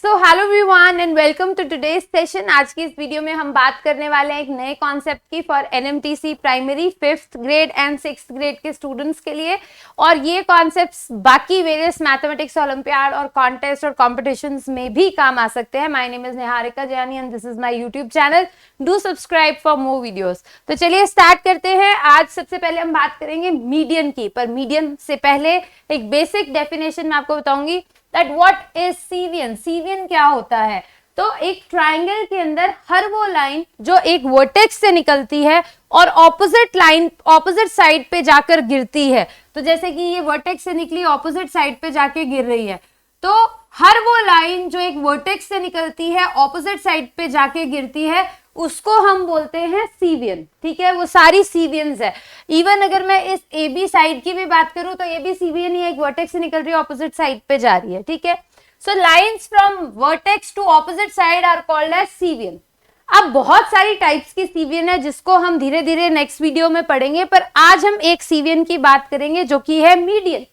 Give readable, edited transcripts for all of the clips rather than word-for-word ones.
So hello everyone and welcome to today's session. आज की इस वीडियो में हम बात करने वाले हैं एक नए कॉन्सेप्ट की for NMTC primary 5th grade and 6th grade के स्टूडेंट्स के लिए। और ये कॉन्सेप्ट्स बाकी वेरियस मैथमेटिक्स ओलंपियाड और कॉन्टेस्ट और कॉम्पिटिशन्स में भी काम आ सकते हैं। My name is Niharika Jayani and this is my YouTube channel. Do subscribe for more videos. तो चलिए स्टार्ट करते हैं। आज सबसे पहले हम बात करेंगे मीडियन की, पर मीडियन से पहले एक बेसिक डेफिनेशन मैं आपको बताऊंगी that what is सीवियन। सीवियन क्या होता है? तो एक ट्राइंगल के अंदर हर वो लाइन जो एक वर्टेक्स से निकलती है और ऑपोजिट लाइन ऑपोजिट साइड पे जाकर गिरती है। तो जैसे कि ये वर्टेक्स से निकली ऑपोजिट साइड पे जाके गिर रही है, तो हर वो लाइन जो एक वर्टेक्स से निकलती है ऑपोजिट साइड पे जाके गिरती है उसको हम बोलते हैं सीवियन। ठीक है, वो सारी सीवियंस है। इवन अगर मैं इस ए बी साइड की भी बात करूं तो ये भी सीवियन ही है, एक वर्टेक्स से निकल रही है ऑपोजिट साइड पे जा रही है। ठीक है, so lines from vertex to opposite side are called as cevian. अब बहुत सारी टाइप्स की सीवियन है जिसको हम धीरे धीरे नेक्स्ट वीडियो में पढ़ेंगे, पर आज हम एक सीवियन की बात करेंगे जो कि है median.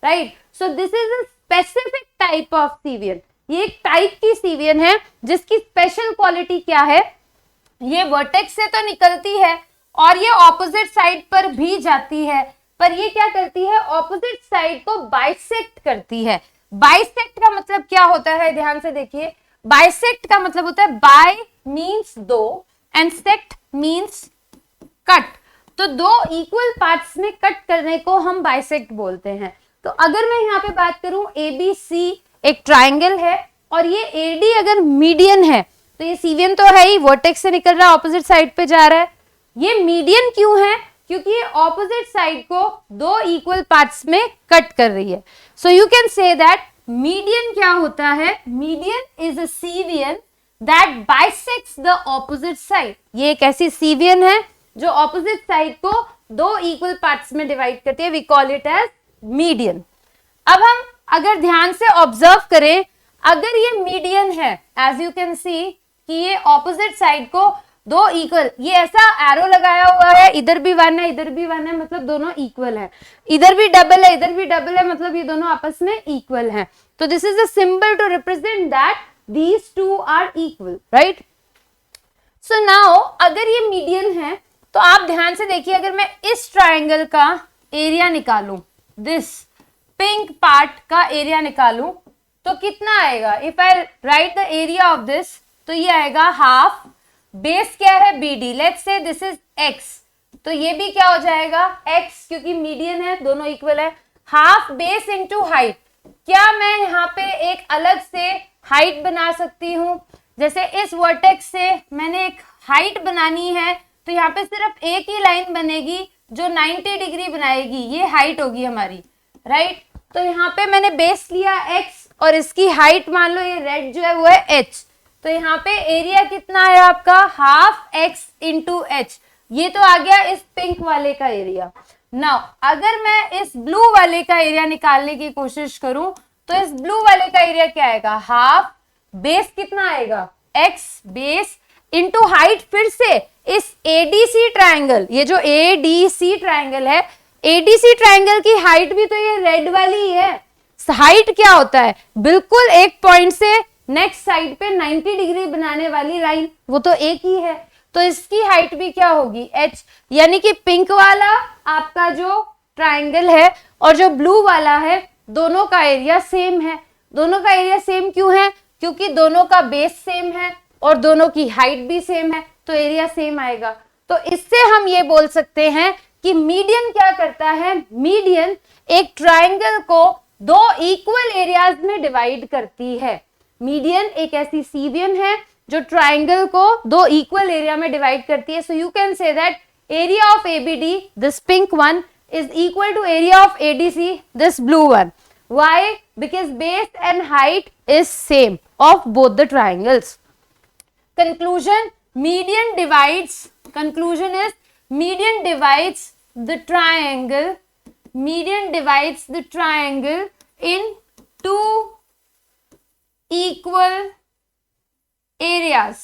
Right, so this is a specific type of cevian. ये एक टाइप की सीवियन है जिसकी स्पेशल क्वालिटी क्या है? ये वर्टेक्स से तो निकलती है और ये ऑपोजिट साइड पर भी जाती है, पर ये क्या करती है? ऑपोजिट साइड को बाइसेक्ट करती है। बाइसेक्ट का मतलब क्या होता है? ध्यान से देखिए, बाइसेक्ट का मतलब होता है बाय मींस दो एंड सेक्ट मींस कट। तो दो इक्वल पार्ट्स में कट करने को हम बाइसेक्ट बोलते हैं। तो अगर मैं यहाँ पे बात करूं ABC एक ट्राइंगल है और ये AD अगर मीडियन है तो ये सीवियन तो है ही, वर्टेक्स से निकल रहा है ऑपोजिट साइड पे जा रहा है। ये मीडियन क्यों है? क्योंकि ये ऑपोजिट साइड को दो इक्वल पार्ट्स में कट कर रही है। So you can say that median क्या होता है? Median is a cevian that bisects the opposite side. ये एक ऐसी सीवियन है जो ऑपोजिट साइड को दो इक्वल पार्ट्स में डिवाइड करती है। We call it as median. अब हम अगर ध्यान से ऑब्जर्व करें, अगर ये मीडियन है, एज यू कैन सी कि ये ऑपोजिट साइड को दो इक्वल, ये ऐसा एरो लगाया हुआ है, इधर भी वन है इधर भी वन है, मतलब दोनों इक्वल है। इधर भी डबल है इधर भी डबल है, मतलब ये दोनों आपस में इक्वल हैं। तो this is a symbol to represent that these two are equal, right. So now अगर ये मीडियन है तो आप ध्यान से देखिए, अगर मैं इस ट्राइंगल का एरिया निकालूं, दिस पिंक पार्ट का एरिया निकालूं, तो कितना आएगा? If I right the area of this, तो ये आएगा हाफ, बेस क्या है? BD, let's say this is x, तो ये भी क्या हो जाएगा? x, क्योंकि मीडियन है, दोनों इक्वल है। Half base into height. क्या मैं यहाँ पे एक अलग से हाइट बना सकती हूँ? जैसे इस वर्टेक्स से मैंने एक हाइट बनानी है तो यहाँ पे सिर्फ एक ही लाइन बनेगी जो 90 डिग्री बनाएगी, ये हाइट होगी हमारी, राइट। तो यहाँ पे मैंने बेस लिया x और इसकी हाइट मान लो ये रेड जो है वो है h, तो यहाँ पे एरिया कितना है आपका? Half x into h। ये तो आ गया इस पिंक वाले का एरिया। नाउ अगर मैं इस ब्लू वाले का एरिया निकालने की कोशिश करूं तो इस ब्लू वाले का एरिया क्या आएगा? हाफ बेस कितना आएगा? x base into height. फिर से इस ADC ट्राइंगल, ये जो ADC ट्राइंगल है, ADC ट्राइंगल की हाइट भी तो ये रेड वाली ही है। हाइट क्या होता है? बिल्कुल एक पॉइंट से नेक्स्ट साइड पे 90 डिग्री बनाने वाली लाइन, वो तो एक ही है। तो इसकी हाइट भी क्या होगी? h, यानी कि पिंक वाला आपका जो ट्राइंगल है और जो ब्लू वाला है, दोनों का एरिया सेम है। दोनों का एरिया सेम क्यों है? क्योंकि दोनों का बेस सेम है और दोनों की हाइट भी सेम है, तो एरिया सेम आएगा। तो इससे हम ये बोल सकते हैं कि मीडियन क्या करता है? मीडियन एक ट्राइंगल को दो इक्वल एरियाज में डिवाइड करती है। मीडियन एक ऐसी सीवियन है जो ट्राइंगल को दो इक्वल एरिया में डिवाइड करती है। So you can say that area of ABD, this pink one, is equal to area of ADC, this blue one. Why? Because base and height is same of both the triangles. Conclusion, median divides, conclusion is median divides the triangle, median divides the triangle in two equal areas.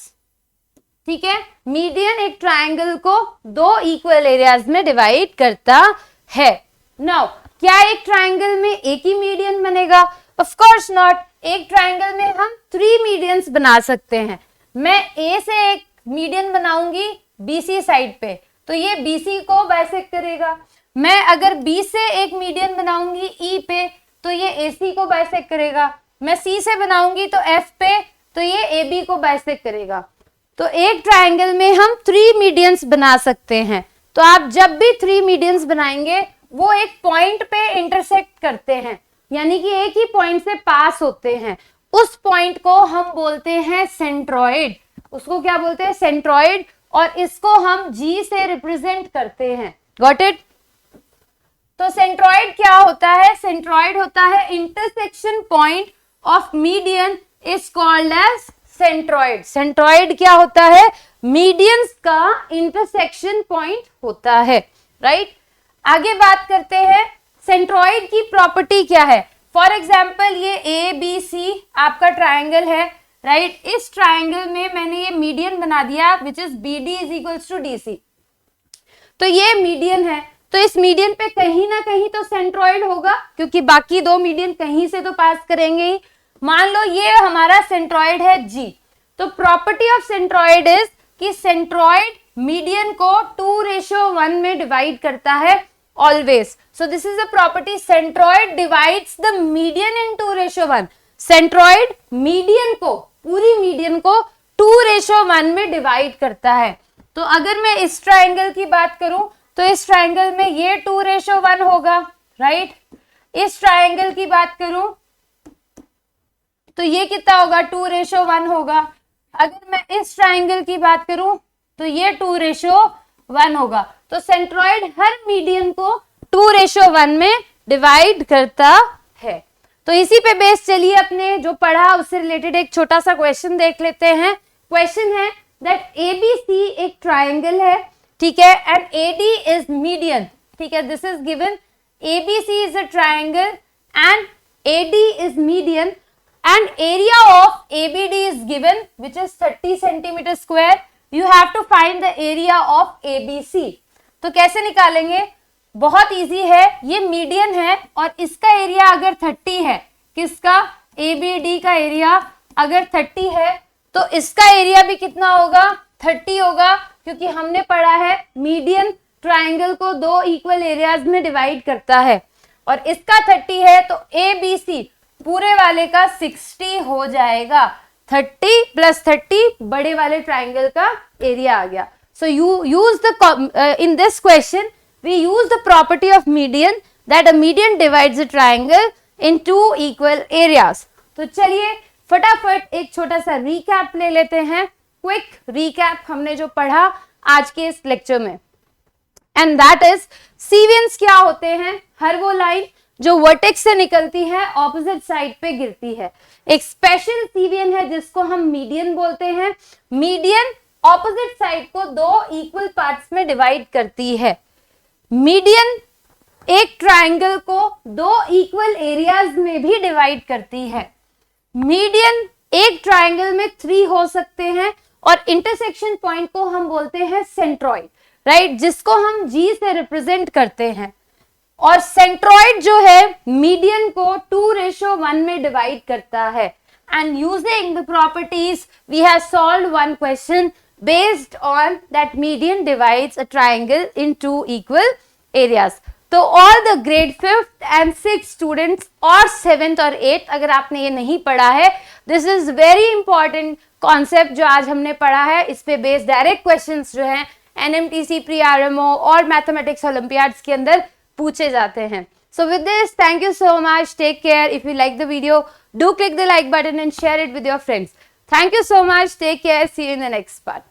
ठीक है, median एक triangle को दो equal areas में divide करता है। Now क्या एक ट्राइंगल में एक ही मीडियन बनेगा? Of course not. एक ट्राइंगल में हम 3 मीडियंस बना सकते हैं। मैं ए से एक मीडियन बनाऊंगी बीसी साइड पे, तो ये बीसी को बाइसेक्ट करेगा। मैं अगर बी से एक मीडियन बनाऊंगी ई पे, तो ये एसी को बाइसेक्ट करेगा। मैं सी से बनाऊंगी तो एफ पे, तो ये एबी को बाइसेक्ट करेगा। तो एक ट्राइंगल में हम 3 मीडियंस बना सकते हैं। तो आप जब भी 3 मीडियंस बनाएंगे वो एक पॉइंट पे इंटरसेक्ट करते हैं, यानी कि एक ही पॉइंट से पास होते हैं। उस पॉइंट को हम बोलते हैं सेंट्रॉइड। उसको क्या बोलते हैं? सेंट्रॉइड। और इसको हम जी से रिप्रेजेंट करते हैं। Got it? तो सेंट्रॉइड क्या होता है? सेंट्रॉइड होता है intersection point of median is called as centroid. Centroid क्या होता है? मीडियंस का इंटरसेक्शन पॉइंट होता है, राइट? आगे बात करते हैं सेंट्रॉइड की प्रॉपर्टी क्या है। फॉर एग्जाम्पल ये ए बी सी आपका ट्राइंगल है, राइट? इस ट्राइंगल में मैंने ये मीडियन बना दिया which is B D is equals to D C. तो ये मीडियन है, तो इस मीडियन पे कहीं ना कहीं तो सेंट्रॉइड होगा, क्योंकि बाकी 2 मीडियन कहीं से तो पास करेंगे ही। मान लो ये हमारा सेंट्रॉइड है जी। तो प्रॉपर्टी ऑफ सेंट्रॉइड इज कि सेंट्रॉइड मीडियन को 2:1 में डिवाइड करता है always. So this is a property, centroid divides the median in 2:1। Centroid median को, पूरी मीडियन को 2:1 में डिवाइड करता है। तो अगर मैं इस ट्राइंगल की बात करूं तो इस ट्राइंगल में ये 2:1 होगा, राइट? इस ट्राइंगल की बात करूं तो ये कितना होगा? 2:1 होगा। अगर मैं इस ट्राइंगल की बात करूं तो ये 2:1 होगा। तो सेंट्रॉइड हर मीडियन को 2:1 में डिवाइड करता है। तो इसी पे बेस चलिए अपने जो पढ़ा उससे रिलेटेड एक छोटा सा क्वेश्चन देख लेते हैं। क्वेश्चन है दैट एबीसी एक ट्राइंगल है, ठीक है, एंड एडी इज मीडियन, ठीक है। This is given, ABC is a triangle and AD is median and area of ABD is given which is 30 centimeter square. You have to find the area of ABC. तो कैसे निकालेंगे? बहुत easy है। ये median है और इसका area अगर 30 है, किसका? ABD का एरिया अगर 30 है तो इसका एरिया भी कितना होगा? 30 होगा, क्योंकि हमने पढ़ा है मीडियन ट्राइंगल को 2 इक्वल एरियाज में डिवाइड करता है और इसका 30 है, तो ABC पूरे वाले का 60 हो जाएगा। 30 + 30 बड़े वाले ट्राइंगल का एरिया आ गया। So you use the in this question we use the property of median that a median divides a triangle in 2 equal areas. तो चलिए फटाफट एक छोटा सा रिकैप ले लेते हैं, क्विक रिकैप हमने जो पढ़ा आज के इस लेक्चर में। एंड दैट इज सीवियंस क्या होते हैं? हर वो लाइन जो वर्टेक्स से निकलती है ऑपोजिट साइड पे गिरती है। एक स्पेशल सीवियन है जिसको हम मीडियन बोलते हैं। मीडियन ऑपोजिट साइड को 2 इक्वल पार्ट्स में डिवाइड करती है। मीडियन एक ट्राइंगल को 2 इक्वल एरियाज में भी डिवाइड करती है। मीडियन एक ट्राइंगल में 3 हो सकते हैं और इंटरसेक्शन पॉइंट को हम बोलते हैं सेंट्रॉइड, राइट, जिसको हम जी से रिप्रेजेंट करते हैं। और सेंट्रॉइड जो है मीडियन को 2:1 में डिवाइड करता है। And using the properties we have solved one question based on that median divides a triangle in 2 equal areas. तो all the grade 5th and 6th students और 7th और 8th, अगर आपने ये नहीं पढ़ा है, this is very important concept जो आज हमने पढ़ा है। इस पे बेस्ड डायरेक्ट क्वेश्चंस जो हैं NMTC प्री RMO और मैथमेटिक्स ओलंपियाड्स के अंदर पूछे जाते हैं। So with this, thank you so much. Take care. If you like the video, do click the like button and share it with your friends. Thank you so much. Take care. See you in the next part.